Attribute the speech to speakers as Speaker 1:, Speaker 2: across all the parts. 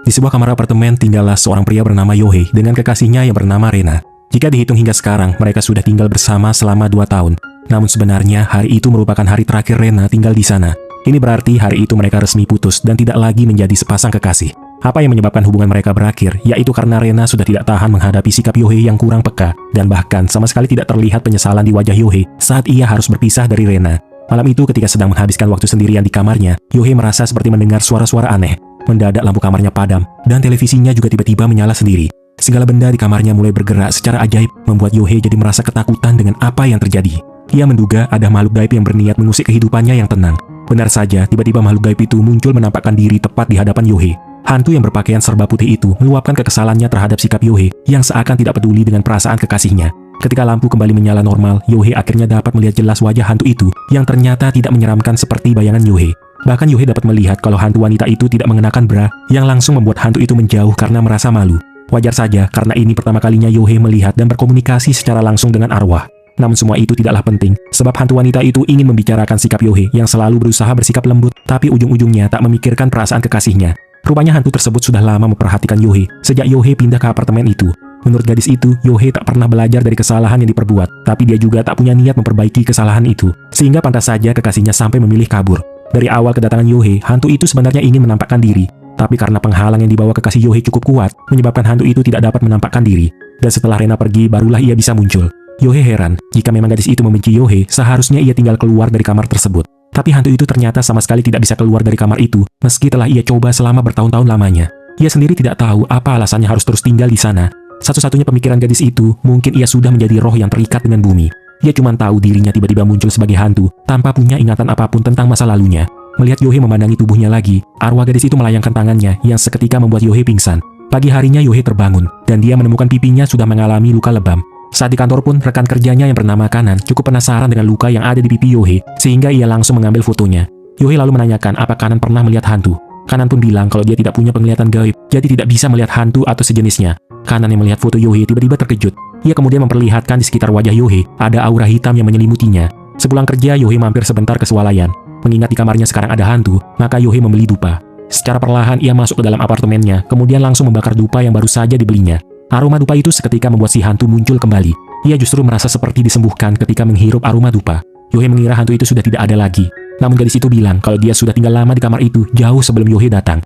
Speaker 1: Di sebuah kamar apartemen tinggallah seorang pria bernama Yohei dengan kekasihnya yang bernama Rena. Jika dihitung hingga sekarang, mereka sudah tinggal bersama selama 2 tahun. Namun sebenarnya hari itu merupakan hari terakhir Rena tinggal di sana. Ini berarti hari itu mereka resmi putus dan tidak lagi menjadi sepasang kekasih. Apa yang menyebabkan hubungan mereka berakhir, yaitu karena Rena sudah tidak tahan menghadapi sikap Yohei yang kurang peka, dan bahkan sama sekali tidak terlihat penyesalan di wajah Yohei saat ia harus berpisah dari Rena. Malam itu ketika sedang menghabiskan waktu sendirian di kamarnya, Yohei merasa seperti mendengar suara-suara aneh. Mendadak lampu kamarnya padam, dan televisinya juga tiba-tiba menyala sendiri. Segala benda di kamarnya mulai bergerak secara ajaib, membuat Yohei jadi merasa ketakutan dengan apa yang terjadi. Ia menduga ada makhluk gaib yang berniat mengusik kehidupannya yang tenang. Benar saja, tiba-tiba makhluk gaib itu muncul menampakkan diri tepat di hadapan Yohei. Hantu yang berpakaian serba putih itu meluapkan kekesalannya terhadap sikap Yohei yang seakan tidak peduli dengan perasaan kekasihnya. Ketika lampu kembali menyala normal, Yohei akhirnya dapat melihat jelas wajah hantu itu yang ternyata tidak menyeramkan seperti bayangan Yohei. Bahkan Yohei dapat melihat kalau hantu wanita itu tidak mengenakan bra, yang langsung membuat hantu itu menjauh karena merasa malu. Wajar saja karena ini pertama kalinya Yohei melihat dan berkomunikasi secara langsung dengan arwah. Namun semua itu tidaklah penting, sebab hantu wanita itu ingin membicarakan sikap Yohei yang selalu berusaha bersikap lembut, tapi ujung-ujungnya tak memikirkan perasaan kekasihnya. Rupanya hantu tersebut sudah lama memperhatikan Yohei sejak Yohei pindah ke apartemen itu. Menurut gadis itu, Yohei tak pernah belajar dari kesalahan yang diperbuat, tapi dia juga tak punya niat memperbaiki kesalahan itu, sehingga pantas saja kekasihnya sampai memilih kabur. Dari awal kedatangan Yohei, hantu itu sebenarnya ingin menampakkan diri, tapi karena penghalang yang dibawa kekasih Yohei cukup kuat, menyebabkan hantu itu tidak dapat menampakkan diri. Dan setelah Rena pergi, barulah ia bisa muncul. Yohei heran, jika memang gadis itu membenci Yohei, seharusnya ia tinggal keluar dari kamar tersebut. Tapi hantu itu ternyata sama sekali tidak bisa keluar dari kamar itu, meski telah ia coba selama bertahun-tahun lamanya. Ia sendiri tidak tahu apa alasannya harus terus tinggal di sana. Satu-satunya pemikiran gadis itu, mungkin ia sudah menjadi roh yang terikat dengan bumi. Ia cuma tahu dirinya tiba-tiba muncul sebagai hantu, tanpa punya ingatan apapun tentang masa lalunya. Melihat Yohei memandangi tubuhnya lagi, arwah gadis itu melayangkan tangannya yang seketika membuat Yohei pingsan. Pagi harinya Yohei terbangun, dan dia menemukan pipinya sudah mengalami luka lebam. Saat di kantor pun, rekan kerjanya yang bernama Kanan cukup penasaran dengan luka yang ada di pipi Yohei, sehingga ia langsung mengambil fotonya. Yohei lalu menanyakan apa Kanan pernah melihat hantu. Kanan pun bilang kalau dia tidak punya penglihatan gaib, jadi tidak bisa melihat hantu atau sejenisnya. Kanan yang melihat foto Yohei tiba-tiba terkejut. Ia kemudian memperlihatkan di sekitar wajah Yohei ada aura hitam yang menyelimutinya. Sepulang kerja, Yohei mampir sebentar ke swalayan. Mengingat di kamarnya sekarang ada hantu, maka Yohei membeli dupa. Secara perlahan ia masuk ke dalam apartemennya, kemudian langsung membakar dupa yang baru saja dibelinya. Aroma dupa itu seketika membuat si hantu muncul kembali. Ia justru merasa seperti disembuhkan ketika menghirup aroma dupa. Yohei mengira hantu itu sudah tidak ada lagi. Namun gadis itu bilang kalau dia sudah tinggal lama di kamar itu jauh sebelum Yohei datang.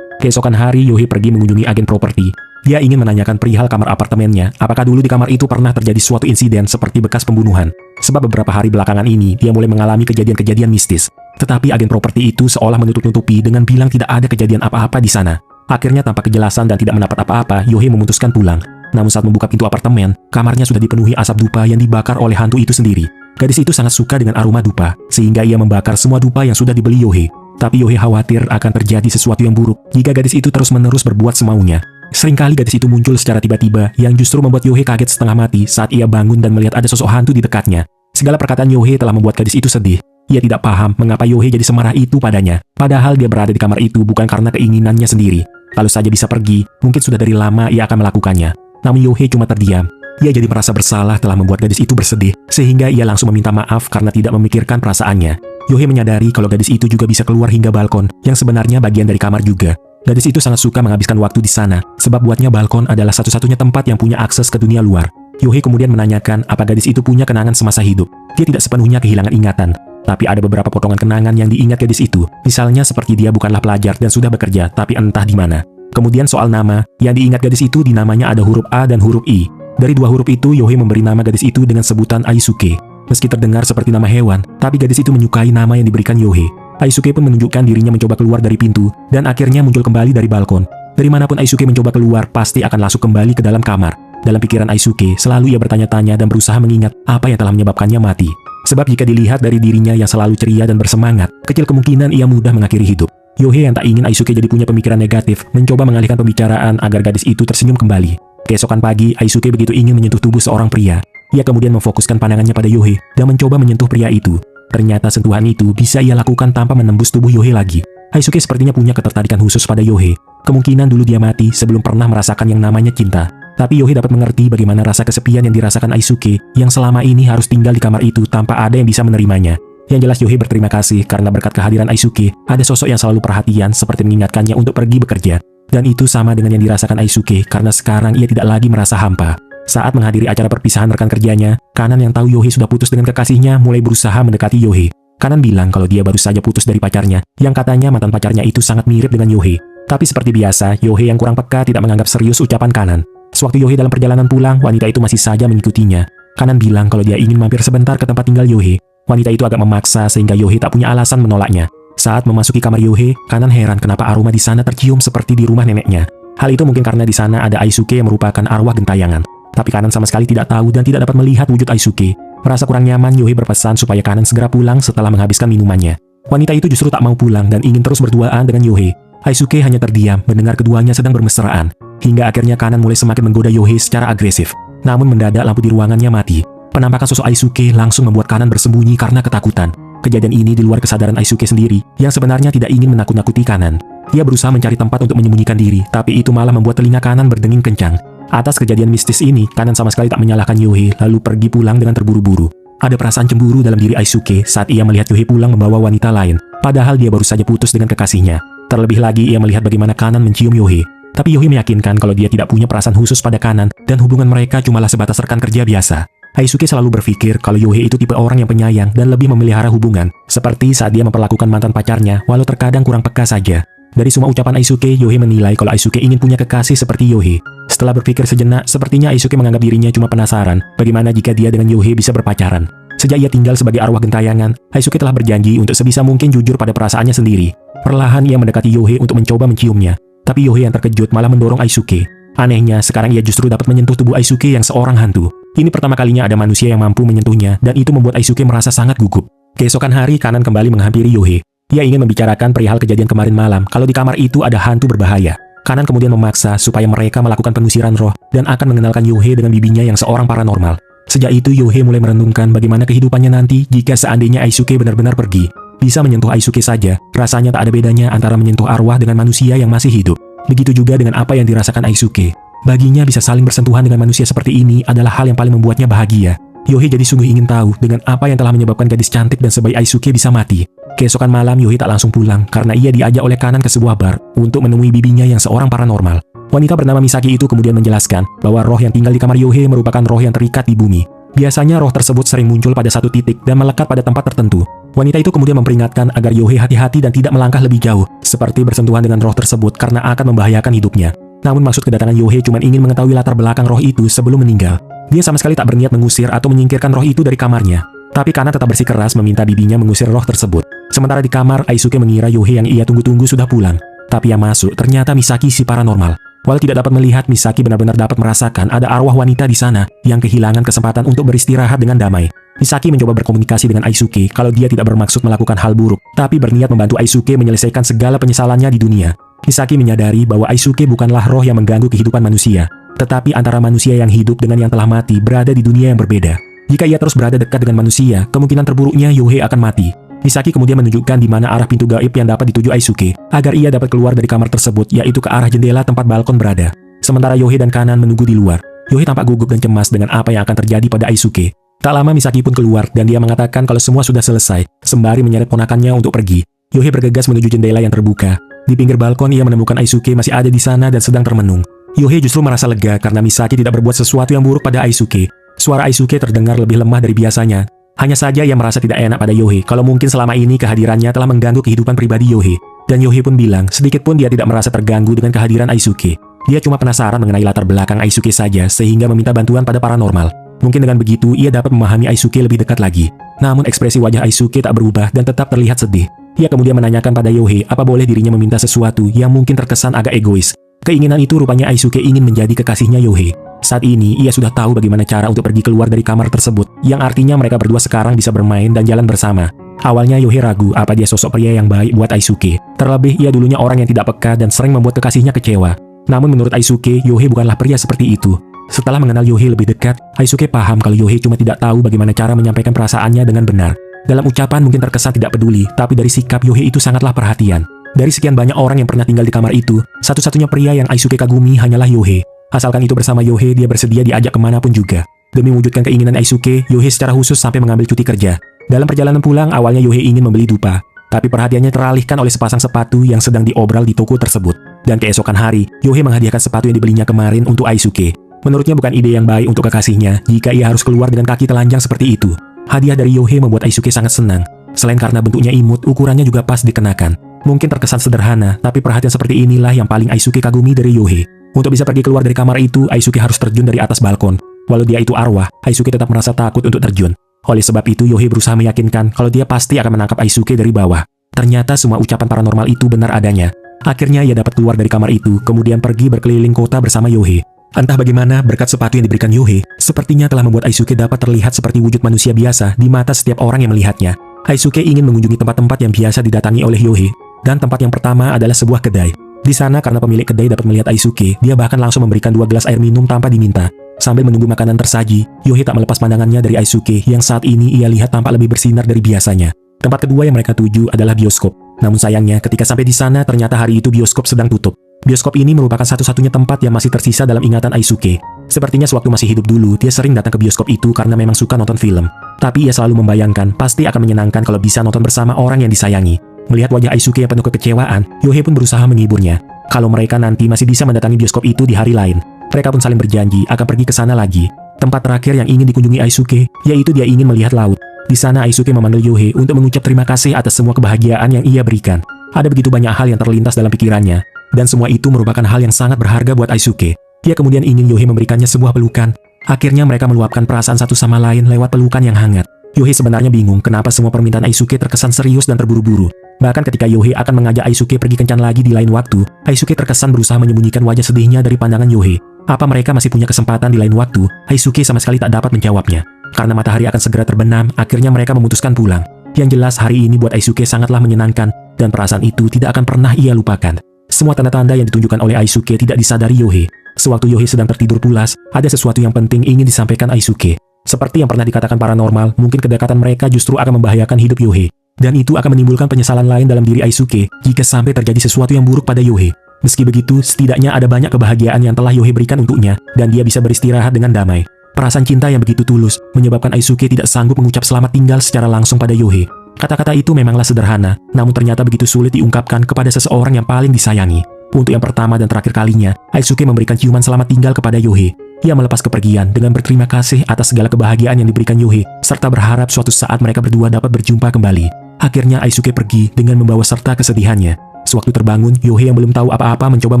Speaker 1: Keesokan hari, Yohei pergi mengunjungi agen properti. Dia ingin menanyakan perihal kamar apartemennya, apakah dulu di kamar itu pernah terjadi suatu insiden seperti bekas pembunuhan. Sebab beberapa hari belakangan ini, dia mulai mengalami kejadian-kejadian mistis. Tetapi agen properti itu seolah menutup-nutupi dengan bilang tidak ada kejadian apa-apa di sana. Akhirnya tanpa kejelasan dan tidak mendapat apa-apa, Yohei memutuskan pulang. Namun saat membuka pintu apartemen, kamarnya sudah dipenuhi asap dupa yang dibakar oleh hantu itu sendiri. Gadis itu sangat suka dengan aroma dupa, sehingga ia membakar semua dupa yang sudah dibeli Yohei. Tapi Yohei khawatir akan terjadi sesuatu yang buruk jika gadis itu terus-menerus berbuat semaunya. Seringkali gadis itu muncul secara tiba-tiba yang justru membuat Yohei kaget setengah mati saat ia bangun dan melihat ada sosok hantu di dekatnya. Segala perkataan Yohei telah membuat gadis itu sedih. Ia tidak paham mengapa Yohei jadi semarah itu padanya. Padahal dia berada di kamar itu bukan karena keinginannya sendiri. Kalau saja bisa pergi, mungkin sudah dari lama ia akan melakukannya. Namun Yohei cuma terdiam. Ia jadi merasa bersalah telah membuat gadis itu bersedih, sehingga ia langsung meminta maaf karena tidak memikirkan perasaannya. Yohei menyadari kalau gadis itu juga bisa keluar hingga balkon, yang sebenarnya bagian dari kamar juga. Gadis itu sangat suka menghabiskan waktu di sana, sebab buatnya balkon adalah satu-satunya tempat yang punya akses ke dunia luar. Yohei kemudian menanyakan apa gadis itu punya kenangan semasa hidup. Dia tidak sepenuhnya kehilangan ingatan, tapi ada beberapa potongan kenangan yang diingat gadis itu. Misalnya seperti dia bukanlah pelajar dan sudah bekerja, tapi entah di mana. Kemudian soal nama, yang diingat gadis itu di namanya ada huruf A dan huruf I. Dari dua huruf itu, Yohei memberi nama gadis itu dengan sebutan Aisuke. Meski terdengar seperti nama hewan, tapi gadis itu menyukai nama yang diberikan Yohei. Aisuke pun menunjukkan dirinya mencoba keluar dari pintu, dan akhirnya muncul kembali dari balkon. Dari manapun Aisuke mencoba keluar, pasti akan langsung kembali ke dalam kamar. Dalam pikiran Aisuke, selalu ia bertanya-tanya dan berusaha mengingat apa yang telah menyebabkannya mati. Sebab jika dilihat dari dirinya yang selalu ceria dan bersemangat, kecil kemungkinan ia mudah mengakhiri hidup. Yohei yang tak ingin Aisuke jadi punya pemikiran negatif, mencoba mengalihkan pembicaraan agar gadis itu tersenyum kembali. Keesokan pagi, Aisuke begitu ingin menyentuh tubuh seorang pria. Ia kemudian memfokuskan pandangannya pada Yohei dan mencoba menyentuh pria itu. Ternyata sentuhan itu bisa ia lakukan tanpa menembus tubuh Yohei lagi. Aisuke sepertinya punya ketertarikan khusus pada Yohei. Kemungkinan dulu dia mati sebelum pernah merasakan yang namanya cinta. Tapi Yohei dapat mengerti bagaimana rasa kesepian yang dirasakan Aisuke yang selama ini harus tinggal di kamar itu tanpa ada yang bisa menerimanya. Yang jelas Yohei berterima kasih karena berkat kehadiran Aisuke, ada sosok yang selalu perhatian seperti mengingatkannya untuk pergi bekerja. Dan itu sama dengan yang dirasakan Aisuke karena sekarang ia tidak lagi merasa hampa. Saat menghadiri acara perpisahan rekan kerjanya, Kanan yang tahu Yohei sudah putus dengan kekasihnya mulai berusaha mendekati Yohei. Kanan bilang kalau dia baru saja putus dari pacarnya, yang katanya mantan pacarnya itu sangat mirip dengan Yohei. Tapi seperti biasa, Yohei yang kurang peka tidak menganggap serius ucapan Kanan. Sewaktu Yohei dalam perjalanan pulang, wanita itu masih saja mengikutinya. Kanan bilang kalau dia ingin mampir sebentar ke tempat tinggal Yohei. Wanita itu agak memaksa sehingga Yohei tak punya alasan menolaknya. Saat memasuki kamar Yohei, Kanan heran kenapa aroma di sana tercium seperti di rumah neneknya. Hal itu mungkin karena di sana ada Aisuke yang merupakan arwah gentayangan. Tapi Kanan sama sekali tidak tahu dan tidak dapat melihat wujud Aisuke. Merasa kurang nyaman, Yohei berpesan supaya Kanan segera pulang setelah menghabiskan minumannya. Wanita itu justru tak mau pulang dan ingin terus berduaan dengan Yohei. Aisuke hanya terdiam mendengar keduanya sedang bermesraan. Hingga akhirnya Kanan mulai semakin menggoda Yohei secara agresif. Namun mendadak lampu di ruangannya mati. Penampakan sosok Aisuke langsung membuat Kanan bersembunyi karena ketakutan. Kejadian ini di luar kesadaran Aisuke sendiri, yang sebenarnya tidak ingin menakut-nakuti Kanan. Dia berusaha mencari tempat untuk menyembunyikan diri, tapi itu malah membuat telinga Kanan berdenging kencang. Atas kejadian mistis ini, Kanan sama sekali tak menyalahkan Yohei lalu pergi pulang dengan terburu-buru. Ada perasaan cemburu dalam diri Aisuke saat ia melihat Yohei pulang membawa wanita lain, padahal dia baru saja putus dengan kekasihnya. Terlebih lagi ia melihat bagaimana Kanan mencium Yohei. Tapi Yohei meyakinkan kalau dia tidak punya perasaan khusus pada Kanan dan hubungan mereka cumalah sebatas rekan kerja biasa. Aisuke selalu berpikir kalau Yohei itu tipe orang yang penyayang dan lebih memelihara hubungan, seperti saat dia memperlakukan mantan pacarnya walau terkadang kurang peka saja. Dari semua ucapan Aisuke, Yohei menilai kalau Aisuke ingin punya kekasih seperti Yohei. Setelah berpikir sejenak, sepertinya Aisuke menganggap dirinya cuma penasaran bagaimana jika dia dengan Yohei bisa berpacaran. Sejak ia tinggal sebagai arwah gentayangan, Aisuke telah berjanji untuk sebisa mungkin jujur pada perasaannya sendiri. Perlahan ia mendekati Yohei untuk mencoba menciumnya, tapi Yohei yang terkejut malah mendorong Aisuke. Anehnya, sekarang ia justru dapat menyentuh tubuh Aisuke yang seorang hantu. Ini pertama kalinya ada manusia yang mampu menyentuhnya, dan itu membuat Aisuke merasa sangat gugup. Keesokan hari, Kanan kembali menghampiri Yohei. Dia ingin membicarakan perihal kejadian kemarin malam kalau di kamar itu ada hantu berbahaya. Kanan kemudian memaksa supaya mereka melakukan pengusiran roh dan akan mengenalkan Yohei dengan bibinya yang seorang paranormal. Sejak itu Yohei mulai merenungkan bagaimana kehidupannya nanti jika seandainya Aisuke benar-benar pergi. Bisa menyentuh Aisuke saja, rasanya tak ada bedanya antara menyentuh arwah dengan manusia yang masih hidup. Begitu juga dengan apa yang dirasakan Aisuke. Baginya bisa saling bersentuhan dengan manusia seperti ini adalah hal yang paling membuatnya bahagia. Yohei jadi sungguh ingin tahu dengan apa yang telah menyebabkan gadis cantik dan sebaik Aisuke bisa mati. Keesokan malam Yohei tak langsung pulang karena ia diajak oleh Kanan ke sebuah bar untuk menemui bibinya yang seorang paranormal. Wanita bernama Misaki itu kemudian menjelaskan bahwa roh yang tinggal di kamar Yohei merupakan roh yang terikat di bumi. Biasanya roh tersebut sering muncul pada satu titik dan melekat pada tempat tertentu. Wanita itu kemudian memperingatkan agar Yohei hati-hati dan tidak melangkah lebih jauh, seperti bersentuhan dengan roh tersebut karena akan membahayakan hidupnya. Namun maksud kedatangan Yohei cuma ingin mengetahui latar belakang roh itu sebelum meninggal. Dia sama sekali tak berniat mengusir atau menyingkirkan roh itu dari kamarnya. Tapi Kanan tetap bersikeras meminta bibinya mengusir roh tersebut. Sementara di kamar, Aisuke mengira Yohei yang ia tunggu-tunggu sudah pulang. Tapi yang masuk ternyata Misaki si paranormal. Walau tidak dapat melihat, Misaki benar-benar dapat merasakan ada arwah wanita di sana yang kehilangan kesempatan untuk beristirahat dengan damai. Misaki mencoba berkomunikasi dengan Aisuke kalau dia tidak bermaksud melakukan hal buruk, tapi berniat membantu Aisuke menyelesaikan segala penyesalannya di dunia. Misaki menyadari bahwa Aisuke bukanlah roh yang mengganggu kehidupan manusia, tetapi antara manusia yang hidup dengan yang telah mati berada di dunia yang berbeda. Jika ia terus berada dekat dengan manusia, kemungkinan terburuknya Yohei akan mati. Misaki kemudian menunjukkan di mana arah pintu gaib yang dapat dituju Aisuke, agar ia dapat keluar dari kamar tersebut, yaitu ke arah jendela tempat balkon berada. Sementara Yohei dan Kanan menunggu di luar. Yohei tampak gugup dan cemas dengan apa yang akan terjadi pada Aisuke. Tak lama Misaki pun keluar dan dia mengatakan kalau semua sudah selesai, sembari menyeret ponakannya untuk pergi. Yohei bergegas menuju jendela yang terbuka. Di pinggir balkon ia menemukan Aisuke masih ada di sana dan sedang termenung. Yohei justru merasa lega karena Misaki tidak berbuat sesuatu yang buruk pada Aisuke. Suara Aisuke terdengar lebih lemah dari biasanya. Hanya saja ia merasa tidak enak pada Yohei kalau mungkin selama ini kehadirannya telah mengganggu kehidupan pribadi Yohei. Dan Yohei pun bilang sedikit pun dia tidak merasa terganggu dengan kehadiran Aisuke. Dia cuma penasaran mengenai latar belakang Aisuke saja sehingga meminta bantuan pada paranormal. Mungkin dengan begitu ia dapat memahami Aisuke lebih dekat lagi. Namun ekspresi wajah Aisuke tak berubah dan tetap terlihat sedih. Ia kemudian menanyakan pada Yohei apa boleh dirinya meminta sesuatu yang mungkin terkesan agak egois. Keinginan itu rupanya Aisuke ingin menjadi kekasihnya Yohei. Saat ini ia sudah tahu bagaimana cara untuk pergi keluar dari kamar tersebut, yang artinya mereka berdua sekarang bisa bermain dan jalan bersama. Awalnya Yohei ragu apa dia sosok pria yang baik buat Aisuke. Terlebih ia dulunya orang yang tidak peka dan sering membuat kekasihnya kecewa. Namun menurut Aisuke, Yohei bukanlah pria seperti itu. Setelah mengenal Yohei lebih dekat, Aisuke paham kalau Yohei cuma tidak tahu bagaimana cara menyampaikan perasaannya dengan benar. Dalam ucapan mungkin terkesan tidak peduli, tapi dari sikap Yohei itu sangatlah perhatian. Dari sekian banyak orang yang pernah tinggal di kamar itu, satu-satunya pria yang Aisuke kagumi hanyalah Yohei. Asalkan itu bersama Yohei, dia bersedia diajak kemanapun juga. Demi mewujudkan keinginan Aisuke, Yohei secara khusus sampai mengambil cuti kerja. Dalam perjalanan pulang, awalnya Yohei ingin membeli dupa, tapi perhatiannya teralihkan oleh sepasang sepatu yang sedang diobral di toko tersebut. Dan keesokan hari, Yohei menghadiahkan sepatu yang dibelinya kemarin untuk Aisuke. Menurutnya bukan ide yang baik untuk kekasihnya jika ia harus keluar dengan kaki telanjang seperti itu. Hadiah dari Yohei membuat Aisuke sangat senang. Selain karena bentuknya imut, ukurannya juga pas dikenakan. Mungkin terkesan sederhana, tapi perhatian seperti inilah yang paling Aisuke kagumi dari Yohei. Untuk bisa pergi keluar dari kamar itu, Aisuke harus terjun dari atas balkon. Walau dia itu arwah, Aisuke tetap merasa takut untuk terjun. Oleh sebab itu, Yohei berusaha meyakinkan kalau dia pasti akan menangkap Aisuke dari bawah. Ternyata semua ucapan paranormal itu benar adanya. Akhirnya ia dapat keluar dari kamar itu, kemudian pergi berkeliling kota bersama Yohei. Entah bagaimana, berkat sepatu yang diberikan Yohei, sepertinya telah membuat Aisuke dapat terlihat seperti wujud manusia biasa di mata setiap orang yang melihatnya. Aisuke ingin mengunjungi tempat-tempat yang biasa didatangi oleh Yohei, dan tempat yang pertama adalah sebuah kedai. Di sana karena pemilik kedai dapat melihat Aisuke, dia bahkan langsung memberikan 2 gelas air minum tanpa diminta. Sambil menunggu makanan tersaji, Yohei tak melepas pandangannya dari Aisuke yang saat ini ia lihat tampak lebih bersinar dari biasanya. Tempat kedua yang mereka tuju adalah bioskop. Namun sayangnya, ketika sampai di sana ternyata hari itu bioskop sedang tutup. Bioskop ini merupakan satu-satunya tempat yang masih tersisa dalam ingatan Aisuke. Sepertinya sewaktu masih hidup dulu, dia sering datang ke bioskop itu karena memang suka nonton film. Tapi ia selalu membayangkan pasti akan menyenangkan kalau bisa nonton bersama orang yang disayangi. Melihat wajah Aisuke yang penuh kekecewaan, Yohei pun berusaha menghiburnya. Kalau mereka nanti masih bisa mendatangi bioskop itu di hari lain, mereka pun saling berjanji akan pergi ke sana lagi. Tempat terakhir yang ingin dikunjungi Aisuke, yaitu dia ingin melihat laut. Di sana Aisuke memanggil Yohei untuk mengucap terima kasih atas semua kebahagiaan yang ia berikan. Ada begitu banyak hal yang terlintas dalam pikirannya, dan semua itu merupakan hal yang sangat berharga buat Aisuke. Ia kemudian ingin Yohei memberikannya sebuah pelukan. Akhirnya mereka meluapkan perasaan satu sama lain lewat pelukan yang hangat. Yohei sebenarnya bingung kenapa semua permintaan Aisuke terkesan serius dan terburu-buru. Bahkan ketika Yohei akan mengajak Aisuke pergi kencan lagi di lain waktu, Aisuke terkesan berusaha menyembunyikan wajah sedihnya dari pandangan Yohei. Apa mereka masih punya kesempatan di lain waktu? Aisuke sama sekali tak dapat menjawabnya. Karena matahari akan segera terbenam, akhirnya mereka memutuskan pulang. Yang jelas hari ini buat Aisuke sangatlah menyenangkan, dan perasaan itu tidak akan pernah ia lupakan. Semua tanda-tanda yang ditunjukkan oleh Aisuke tidak disadari Yohei. Sewaktu Yohei sedang tertidur pulas, ada sesuatu yang penting ingin disampaikan Aisuke. Seperti yang pernah dikatakan paranormal, mungkin kedekatan mereka justru akan membahayakan hidup Yohei. Dan itu akan menimbulkan penyesalan lain dalam diri Aisuke jika sampai terjadi sesuatu yang buruk pada Yohei. Meski begitu, setidaknya ada banyak kebahagiaan yang telah Yohei berikan untuknya, dan dia bisa beristirahat dengan damai. Perasaan cinta yang begitu tulus menyebabkan Aisuke tidak sanggup mengucap selamat tinggal secara langsung pada Yohei. Kata-kata itu memanglah sederhana, namun ternyata begitu sulit diungkapkan kepada seseorang yang paling disayangi. Untuk yang pertama dan terakhir kalinya, Aisuke memberikan ciuman selamat tinggal kepada Yohei. Ia melepas kepergian dengan berterima kasih atas segala kebahagiaan yang diberikan Yohei, serta berharap suatu saat mereka berdua dapat berjumpa kembali. Akhirnya Aisuke pergi dengan membawa serta kesedihannya. Sewaktu terbangun, Yohei yang belum tahu apa-apa mencoba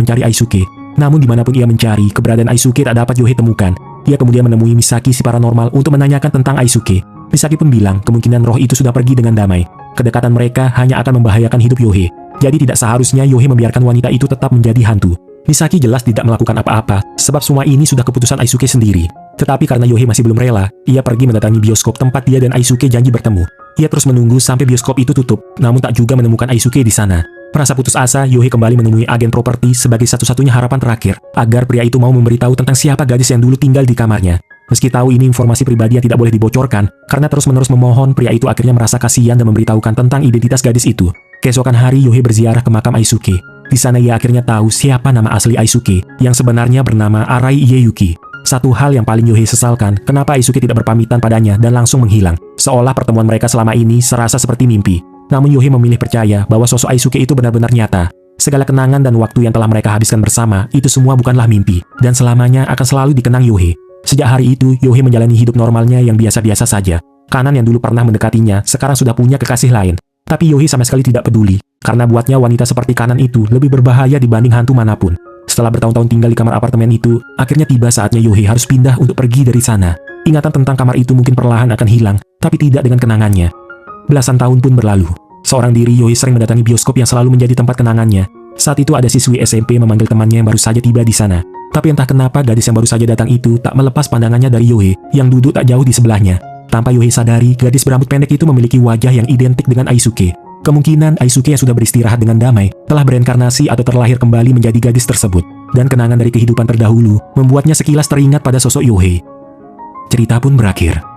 Speaker 1: mencari Aisuke. Namun dimanapun ia mencari, keberadaan Aisuke tak dapat Yohei temukan. Ia kemudian menemui Misaki si paranormal untuk menanyakan tentang Aisuke. Misaki pun bilang kemungkinan roh itu sudah pergi dengan damai. Kedekatan mereka hanya akan membahayakan hidup Yohei. Jadi tidak seharusnya Yohei membiarkan wanita itu tetap menjadi hantu. Misaki jelas tidak melakukan apa-apa, sebab semua ini sudah keputusan Aisuke sendiri. Tetapi karena Yohei masih belum rela, ia pergi mendatangi bioskop tempat dia dan Aisuke janji bertemu. Ia terus menunggu sampai bioskop itu tutup, namun tak juga menemukan Aisuke di sana. Merasa putus asa, Yohei kembali menemui agen properti sebagai satu-satunya harapan terakhir, agar pria itu mau memberitahu tentang siapa gadis yang dulu tinggal di kamarnya. Meski tahu ini informasi pribadi yang tidak boleh dibocorkan, karena terus-menerus memohon, pria itu akhirnya merasa kasihan dan memberitahukan tentang identitas gadis itu. Keesokan hari, Yohei berziarah ke makam Aisuke. Di sana ia akhirnya tahu siapa nama asli Aisuke, yang sebenarnya bernama Arai Iyeyuki. Satu hal yang paling Yohei sesalkan, kenapa Aisuke tidak berpamitan padanya dan langsung menghilang, seolah pertemuan mereka selama ini serasa seperti mimpi. Namun Yohei memilih percaya bahwa sosok Aisuke itu benar-benar nyata. Segala kenangan dan waktu yang telah mereka habiskan bersama, itu semua bukanlah mimpi, dan selamanya akan selalu dikenang Yohei. Sejak hari itu, Yohei menjalani hidup normalnya yang biasa-biasa saja. Kanan yang dulu pernah mendekatinya, sekarang sudah punya kekasih lain. Tapi Yohei sama sekali tidak peduli, karena buatnya wanita seperti Kanan itu lebih berbahaya dibanding hantu manapun. Setelah bertahun-tahun tinggal di kamar apartemen itu, akhirnya tiba saatnya Yohei harus pindah untuk pergi dari sana. Ingatan tentang kamar itu mungkin perlahan akan hilang, tapi tidak dengan kenangannya. Belasan tahun pun berlalu. Seorang diri, Yohei sering mendatangi bioskop yang selalu menjadi tempat kenangannya. Saat itu ada siswi SMP memanggil temannya yang baru saja tiba di sana. Tapi entah kenapa gadis yang baru saja datang itu tak melepas pandangannya dari Yohei yang duduk tak jauh di sebelahnya. Tanpa Yohei sadari, gadis berambut pendek itu memiliki wajah yang identik dengan Aisuke. Kemungkinan Aisuke yang sudah beristirahat dengan damai telah bereinkarnasi atau terlahir kembali menjadi gadis tersebut. Dan kenangan dari kehidupan terdahulu membuatnya sekilas teringat pada sosok Yohei. Cerita pun berakhir.